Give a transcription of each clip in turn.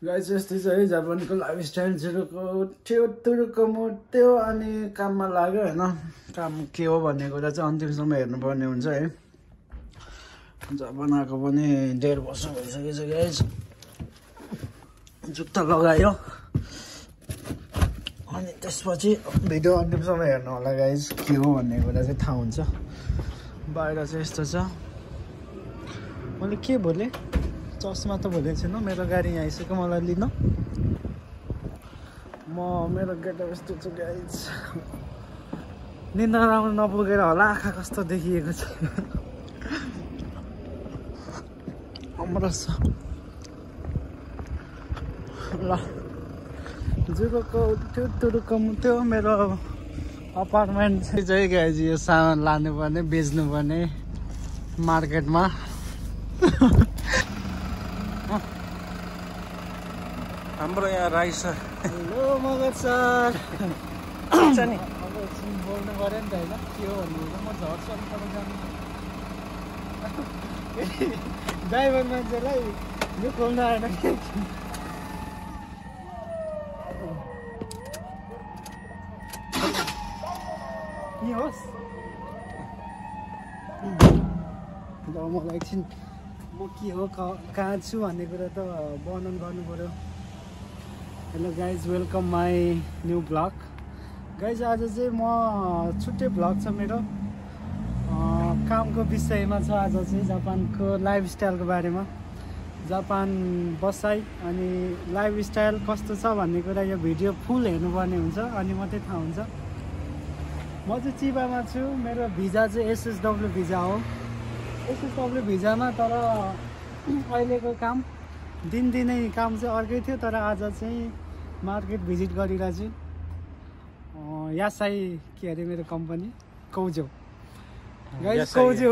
Guys यस्तै छ है जापानको लाइफस्टाइल थियो तुरुको मुट्यो अनि काममा लाग्यो हैन। काम के हो भन्ने कुरा चाहिँ अन्तिमसम्म हेर्नुपर्ने हुन्छ है। जापान आएको पनि 1.5 वर्ष भइसकेछ गाइस। जुत्ता लगायो अनि त्यसपछि भिडियो अन्तिमसम्म हेर्नु होला गाइस। के हो भन्ने कुरा चाहिँ थाहा हुन्छ। बाहिर चाहिँ यस्तो छ। मैले के बोले चस्मा त भोलेको छैन। मेरो गाडी यहाँ आइसक्यो मलाई लिन। मेरो गेटअप यस्तो छ गाइस। निन्द्रा राम्रो नपुगेर होला आँखा कस्तो देखिएको छ। अमरस ल जुरुको त्यो तुरुको मुट्यो। मेरो अपार्टमेन्ट चाहिँ गाइस यो सामान लानुपर्ने बेच्नुपर्ने मार्केटमा। हाम्रो यहाँ Rai sir. Hello Magar sir. छ नि अब एकछिन बोल्नु पऱ्यो नि त होइन के हो भन्ने म झर्छन् पर जानु। ड्राइभर मान्छेलाई यो खोल्नु आएन के होस्। मलाई एकछिन म के हो कहाँ छु भन्ने कुरा त वर्णन गर्नु पऱ्यो। Hello guys welcome my new blog. Guys आज चाहिँ म छुट्टै ब्लग छ मेरो। कामको विषयमा छ आज चाहिँ जापानको लाइफस्टाइलको बारेमा। जापान बसाइ अनि लाइफस्टाइल कस्तो छ भन्ने कुरा यो भिडियो फुल हेर्नुपर्ने हुन्छ अनि मात्रै थाहा हुन्छ। म चाहिँ चिबामा छु। मेरो भिजा चाहिँ एसएसडब्ल्यू भिजा हो। एसएसडब्ल्यू भिजामा तर अहिलेको काम दिनदिनै काम चाहिँ अर्कै थियो। तर आज चाहिँ मार्केट भिजिट गरिरहेको छु। यासाई के अरे मेरो कम्पनी कौजो गाइस कौजो।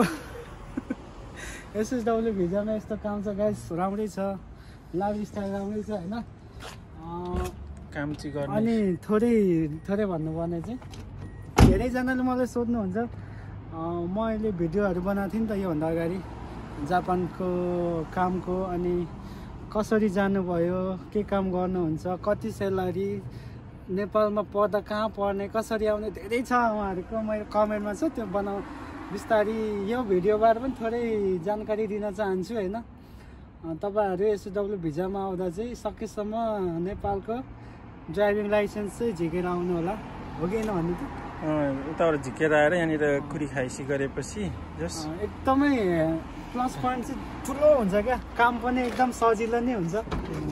एसएसडब्ल्यू भिजामा यस्तो काम छ गाइस। राम्रै छ लाइफस्टाइल राम्रै छ होइन। काम चाहिँ गर्ने अनि थोरै भन्नुपर्ने चाहिँ धेरैजनाले मलाई सोध्नुहुन्छ। म अहिले भिडियोहरू बनाएको थिएँ नि त योभन्दा अगाडि जापानको कामको। अनि कसरी जानुभयो के काम गर्नुहुन्छ कति स्यालेरी नेपालमा पढ्दा कहाँ पढ्ने कसरी आउने धेरै छ उहाँहरूको मेरो कमेन्टमा छ। त्यो बिस्तारै यो भिडियोबाट पनि थोरै जानकारी दिन चाहन्छु होइन। तपाईँहरू एसएसडब्ल्यू भिजामा आउँदा चाहिँ सकेसम्म नेपालको ड्राइभिङ लाइसेन्स चाहिँ झिकेर आउनु होला। हो कि होइन भन्नु त उताबाट झिकेर आएर यहाँनिर कुरी खाइसी गरेपछि एकदमै प्लस पोइन्ट चाहिँ ठुलो हुन्छ क्या। काम पनि एकदम सजिलो नै हुन्छ।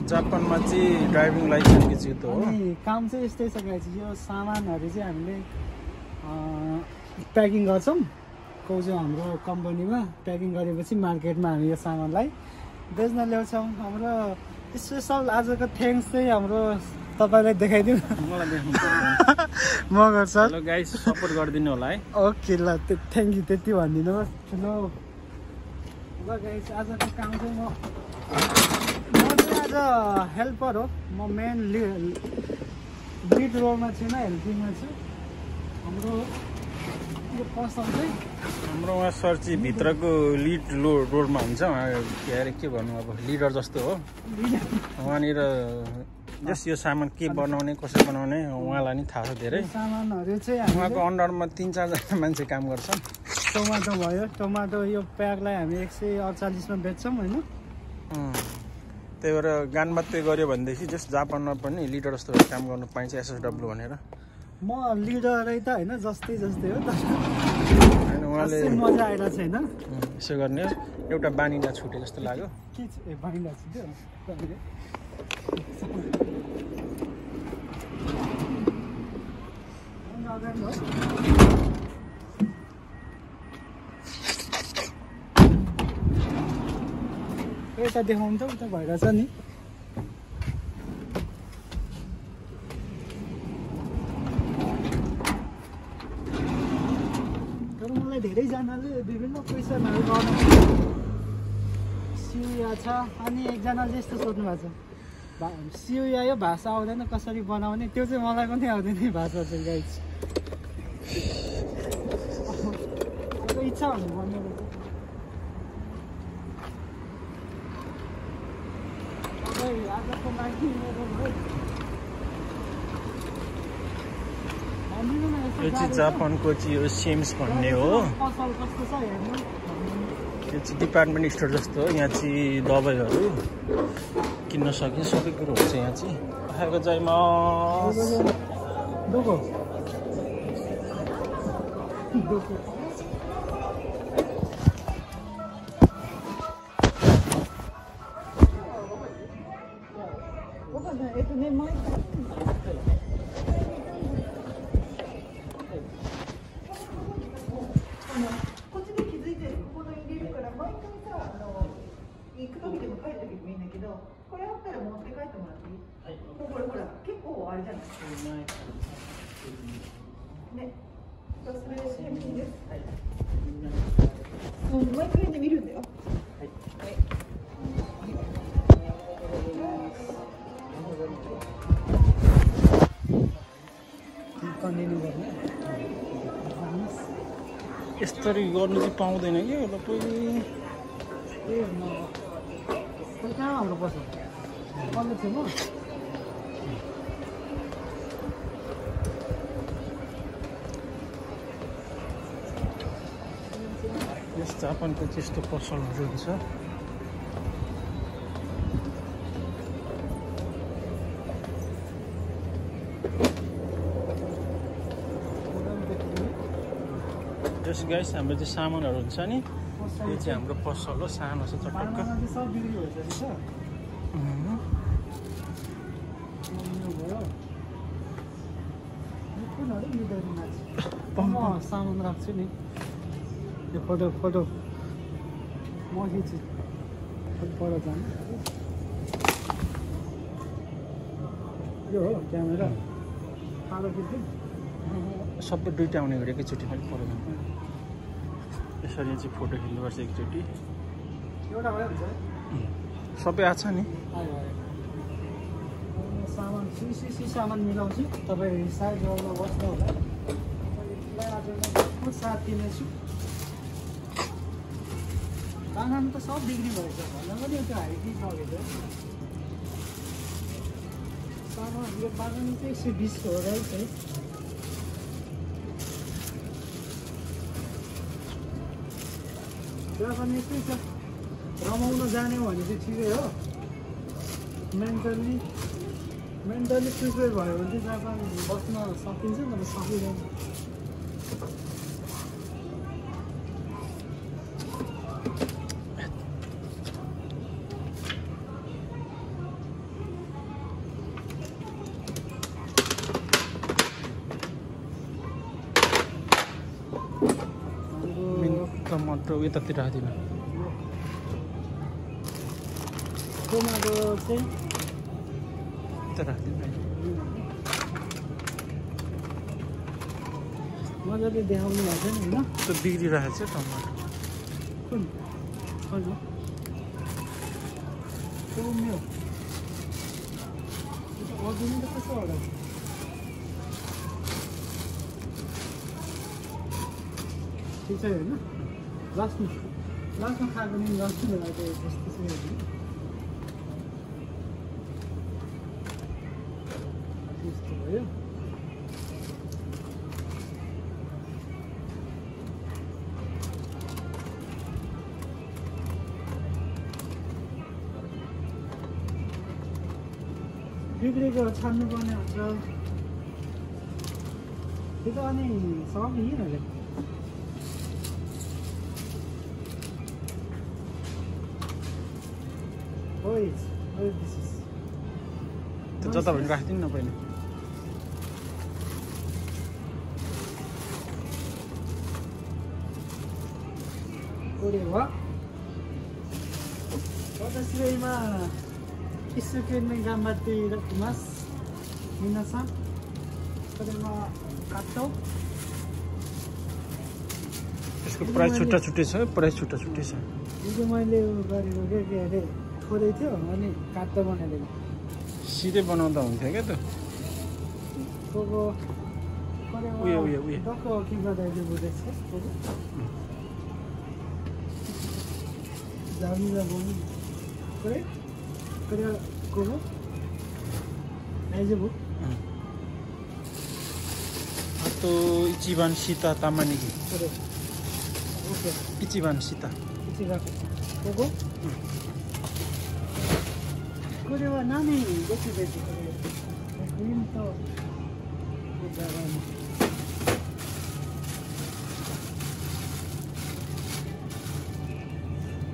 जापानमा चाहिँ ड्राइभिङ लाइसेन्स चाहिँ त हो। अनि काम चाहिँ यस्तै छ गाइस। यो सामानहरू चाहिँ हामीले प्याकिङ गर्छौँ कौजो हाम्रो कम्पनीमा। प्याकिङ गरेपछि मार्केटमा हामी यो सामानलाई बेच्न ल्याउँछौँ। हाम्रो स्पेसल आजको थ्याङ्क्स चाहिँ हाम्रो तपाईँलाई देखाइदिउँ मलाई देख्नु Magar sir. Hello guys support गरिदिनु होला है। ओके ल थ्याङ्क यू त्यति भनिदिनुहोस् ठुलो। ल गाइस आजको काम चाहिँ म चाहिँ आज हेल्पर हो। म मेन लिड रोलमा छैन हेल्पिङमा छु। हाम्रो यो पसल चाहिँ हाम्रो उहाँ सर चाहिँ भित्रको लिड रोलमा हुन्छ। उहाँ के अरे के भन्नु अब लिडर जस्तो हो। उहाँनिर जस यो सामान के बनाउने कसरी बनाउने उहाँलाई नि थाहा छ धेरै। सामानहरू चाहिँ उहाँको अन्डरमा 3-4 जना मान्छे काम गर्छन्। टमाटो भयो। टमाटो यो प्याकलाई हामी 148 मा बेच्छौँ होइन। त्यही भएर गान मात्रै गऱ्यो भनेदेखि जस्ट जापानमा पनि लिडर जस्तो काम गर्नु पाइन्छ एसएसडब्ल्यू भनेर। म लिडरै त होइन जस्तै हो तर होइन उहाँले मजा आइरहेको छैन। यसो गर्ने एउटा बानीलाई छुटे जस्तो लाग्यो। के बानिरहेको छु त्यो यता देखाउनु त उता भइरहेछ नि। तर मलाई धेरैजनाले विभिन्न क्वेसनहरू गर्नु सिउया छ। अनि एकजनाले यस्तो सोध्नु भएको छ सिउया यो भाषा आउँदैन कसरी बनाउने। त्यो चाहिँ मलाई पनि आउँदैन भाषा चाहिँ गाइस। इच्छा हुनु पर्ने आजको लागि मेरो यो चाहिँ जापानको चाहिँ यो सेम्स भन्ने हो पसल कस्तो छ हेर्नु यो चाहिँ डिपार्टमेन्ट स्टोर जस्तो हो यहाँ चाहिँ दबाईहरू किन्न सकिन्छ सबै कुरो हुन्छ यहाँ चाहिँ खाएको जाइमा दोको कन्टिन्यू गर्ने यसरी गर्नु चाहिँ पाउँदैन कि पहिले ए म कहाँ हाम्रो पसल कहिले थियो म यस जापानको त्यस्तो पसलहरू हुन्छ जस गाइस हाम्रो चाहिँ सामानहरू हुन्छ नि यो चाहिँ हाम्रो पसल हो सानो छ चटक्क सब बिक्री भइसकेको छ म सामान राख्छु नि यो फोटो म खिच्छु पर जानु यो हो क्यामेरा कालो खिच्छु सबै दुइटा आउने गरी एकैचोटि मैले पर जानु यसरी चाहिँ फोटो खिच्नुपर्छ एकचोटि एउटा भयो हुन्छ सबै आएको छ नि सामान सी सामान मिलाउँछु तपाईँ साइड रोडमा बस्नु होला म साथ दिनेछु बागान त सब बिक्री भएछ भन्दा पनि त्यो हाइटी सकेको सामान यो बागान चाहिँ 120 हो रहेछ है जापान यस्तै छ रमाउन जाने भने चाहिँ ठिकै हो मेन्टल्ली प्रिपेयर भयो भने चाहिँ जापान बस्न सकिन्छ तर सकिँदैन टमाटर यतातिर राखिदिनु टमाटो चाहिँ यता राखिदिनु मजाले देखाउनु भएको छैन होइन त्यो बिग्रिरहेको छ टमाटर कुन हजुर त्यो अझै त कस्तो होला ठिक छ होइन लास्टमा खाएको नि लास्टमा बेला चाहिँ त्यस्तो चाहिँ त्यस्तो भयो बिग्रेको छान्नुपर्ने हुन्छ त्यो त अनि सकिहाल्यो त्यो जता पनि राखिदिनु न पहिले一生懸命頑張っています。皆さん、これはカット。 यसको प्राइस छुट्टा छुट्टै छ प्राइस छुट्टा छुट्टै छ हिजो मैले गरेको के अरे थोरै थियो अनि काट्दा बनाइदिएको सिधै बनाउँदा हुन्थ्यो क्या त उयो डक्को के गर्दाखेरि बुझेछ जामिला बोल्नु correct ここ大丈夫あと一番下玉ねぎこれ OK 一番下一番こここれは何ですこれグリーンとじゃがいも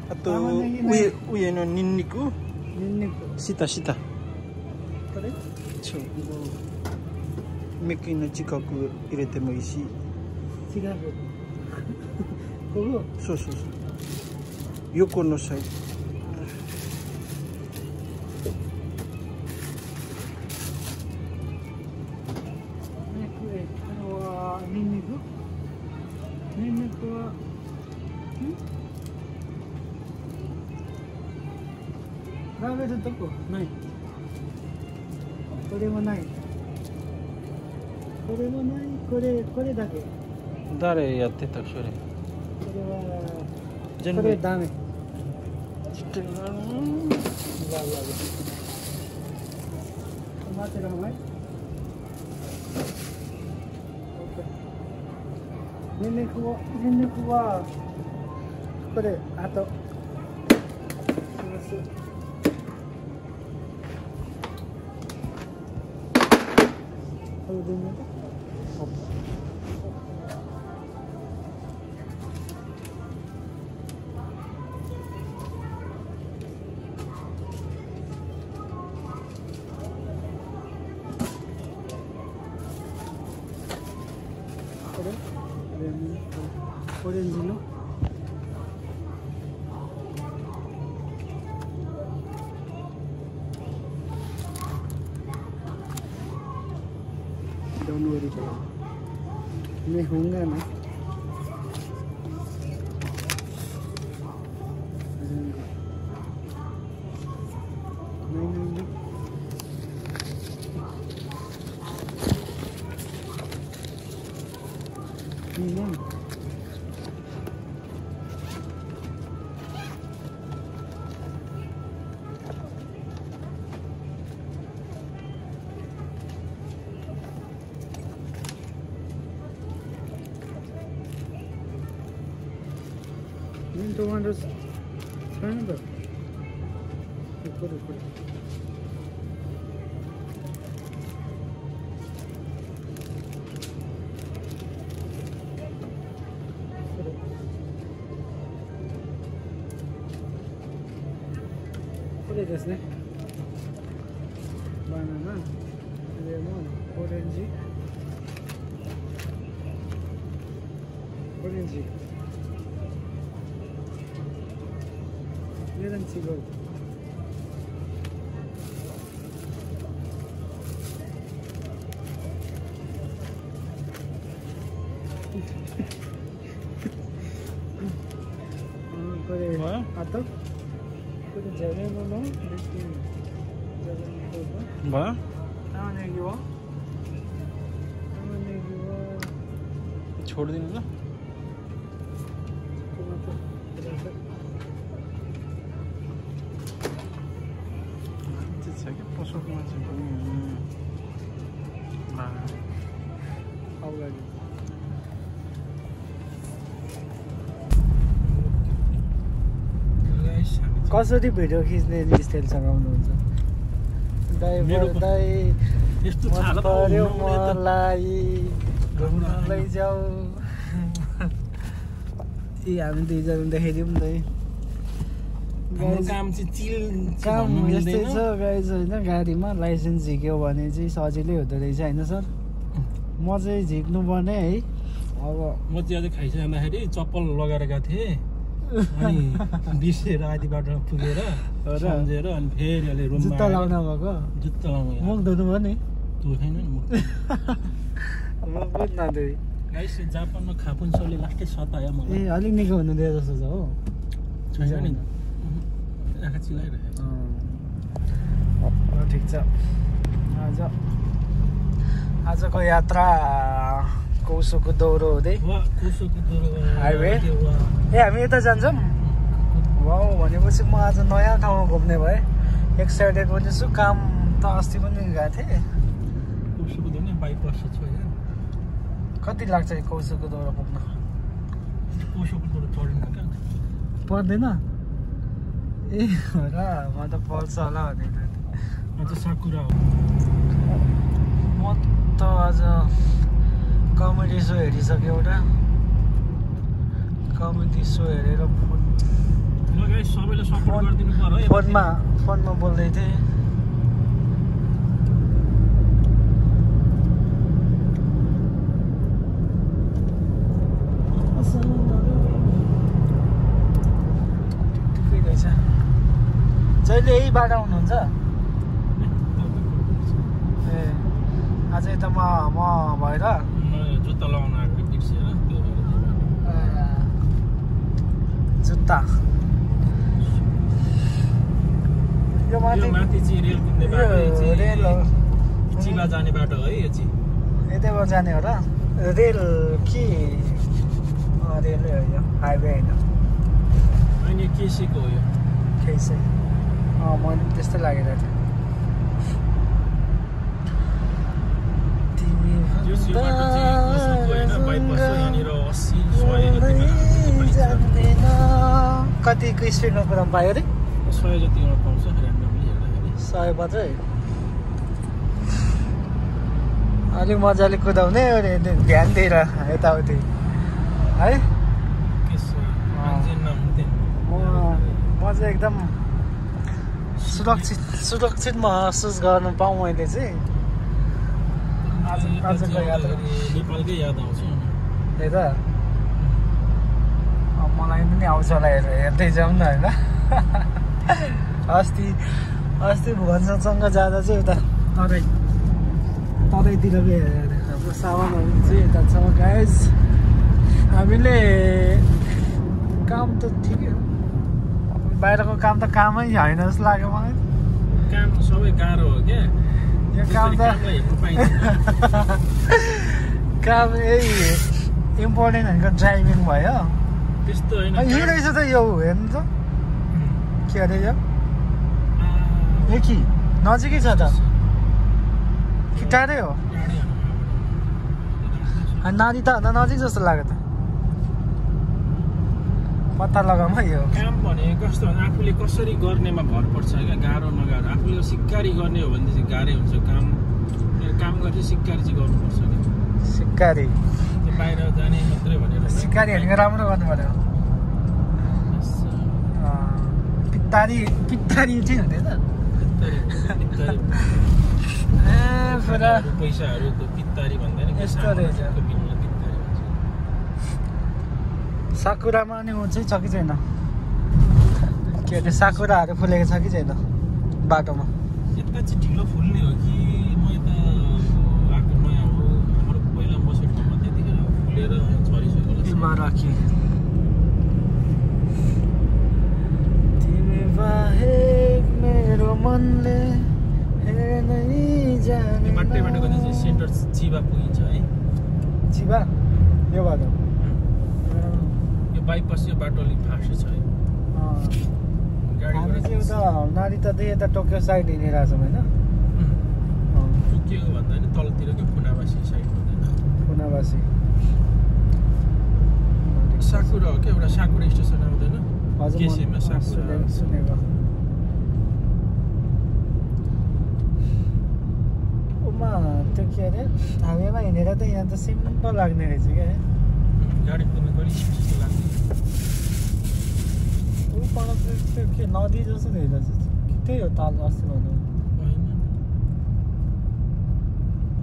あと上のニンニク下これメキの近く入れてもいいし違うここそう横のサイズニンニクはラーメンどこないこれもないこれだけ誰やってたそれこれは全部これダメちょっと待ってるお前ニンニクはこれあとオレンジのDon't worry about it. मैं होऊंगा ना नहीं tomatoes छैन तこれですねバナナレモンオレンジJeden cigol. Atau kudu jaga dulu, Ba? Namanya gimana? छोड़ देना ना कसरी भिडियो खिच्ने स्टाइल चलाउनुहुन्छ यस्तो पर्यो मलाई घुम्न लैजाऊ हामी दुईजना देखाइदिउँ न काम यस्तै छ गाइज होइन गाडीमा लाइसेन्स झिक्यो भने चाहिँ सजिलै हुँदो रहेछ होइन सर म चाहिँ झिक्नु पर्ने है अब म चाहिँ आज खाइसक्दाखेरि चप्पल लगाएर गएको थिएँ अनि बिर्सेर आधी बाटोमा पुगेर सम्झेर अनि फेरि अहिले रुममा जुत्ता लाउन भएको जुत्ता लाउनु मुख धुनु भयो नि धुएन नि म पनि नधुइ गाइस जापानमा खापुन सोले लास्टै सतायो मलाई ए अलिक निको हुनु दियो जस्तो छ हो छैन नि आँखा चिलाइरहेको ठिक छ आजको यात्रा कोसोको दौरो हुँदै हाइवे ए हामी यता जान्छौँ वाउ भनेपछि म आज नयाँ ठाउँमा घुम्ने भएँ एक्साइटेड पनि छु काम त अस्ति पनि गएको थिएँ बाइपास छ यहाँ कति लाग्छ कौशलको दौरा पुग्न कौशलको चढिन क्या पर्दैन ए र म त पर्छ होला भनेर म त साकुरा हो म त आज कमेडी सो हेरिसकेँ एउटा कमेडी सो हेरेर सबैले सपोर्ट गरिदिनु पर्यो फोनमा बोल्दै थिएँ जहिले यही बाटो आउनुहुन्छ ए आज त म भएर जुत्ता लगाउन आएको बिर्सेर त्यो जुत्ता यो माथि चाहिँ रेल कुद्ने बाटो रेल हो चिला जाने बाटो है यो चाहिँ यतैबाट जाने हो र रेल कि रेल हो यो हाइवे होइन अनि केसीको हो यो केसी मैले त्यस्तै लागिरहेको थियो कतिको स्पिडमा कुदाउनु पायो अरे 100 जतिमा पाउँछ ऱ्यान्डमली हेर्दाखेरि 100 मात्रै अलिक मजाले कुदाउने ध्यान दिएर यताउति है म चाहिँ एकदम सुरक्षित महसुस गर्न पाऊँ मैले चाहिँ आजको यात्रा नेपालकै याद आउँछ त्यही त मलाई पनि आउँछ होला हेर्दै जाउँ न होइन अस्ति भुवनसँग जाँदा चाहिँ उता तराईतिर हाम्रो सामानहरू चाहिँ यता छ गाइज हामीले काम त ठिकै हो बाहिरको काम त कामै होइन जस्तो लाग्यो मलाई काम सबै गाह्रो हो क्या यो काम त काम यही इम्पोर्टेन्ट भनेको ड्राइभिङ भयो त्यस्तो होइन यही रहेछ त यो हेर्नु त के अरे यो कि नजिकै छ त कि टाढै हो नानी त भन्दा नजिक जस्तो लाग्यो त पत्ता लगाउँ है यो काम भने कस्तो भने आफूले कसरी गर्नेमा भर पर्छ क्या गाह्रो नगाह्रो आफूले सिक्कारी गर्ने हो भने चाहिँ गाह्रै हुन्छ काम गर्ने सिक्कारी चाहिँ गर्नुपर्छ क्या सिक्कारी बाहिर जाने मात्रै भनेर सिक्कारी भनेको राम्रो गर्नु पर्यो पित्तारी चाहिँ हुँदैन पैसाहरू पित्तारी भन्दैन यस्तो रहेछ साकुरामा नि हुन्छ छ कि छैन के अरे साकुराहरू फुलेको छ कि छैन बाटोमा यता चाहिँ ढिलो फुल्ने हो कि म यता आएको नयाँ हो हाम्रो पहिला बसेकोमा त्यतिखेर फुलेर झरिसक्यो राखी तिमी बाहेक मेरो मनले हेर्नै जाने बाटो गर्दा चाहिँ सेन्टर चिबा पुगिन्छ है चिबा यो बाटो बाइपास यो बाटो अलिक फास्टै छ है हामी चाहिँ उता नारी त यता टोकियो साइड हिँडिरहेको छौँ होइन टोकियो भन्दा नि तलतिरको फुनाबासी साइड हुँदैन फुनाबासी साकुरा हो क्या एउटा साकुरा स्टेसन आउँदैन केसीमा साकुरा सुनेको उमा त्यो के अरे हाइवेमा हिँडेर त यहाँ त सिम्पल लाग्ने रहेछ क्या गाडी कुद्नु पनि जस्तो लाग्छ के नदी जस्तो हेरेर त्यही हो ताल अस्ति भन्नु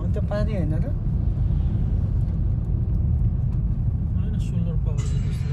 अन्त पानी होइन र होइन सोलर पावर जस्तो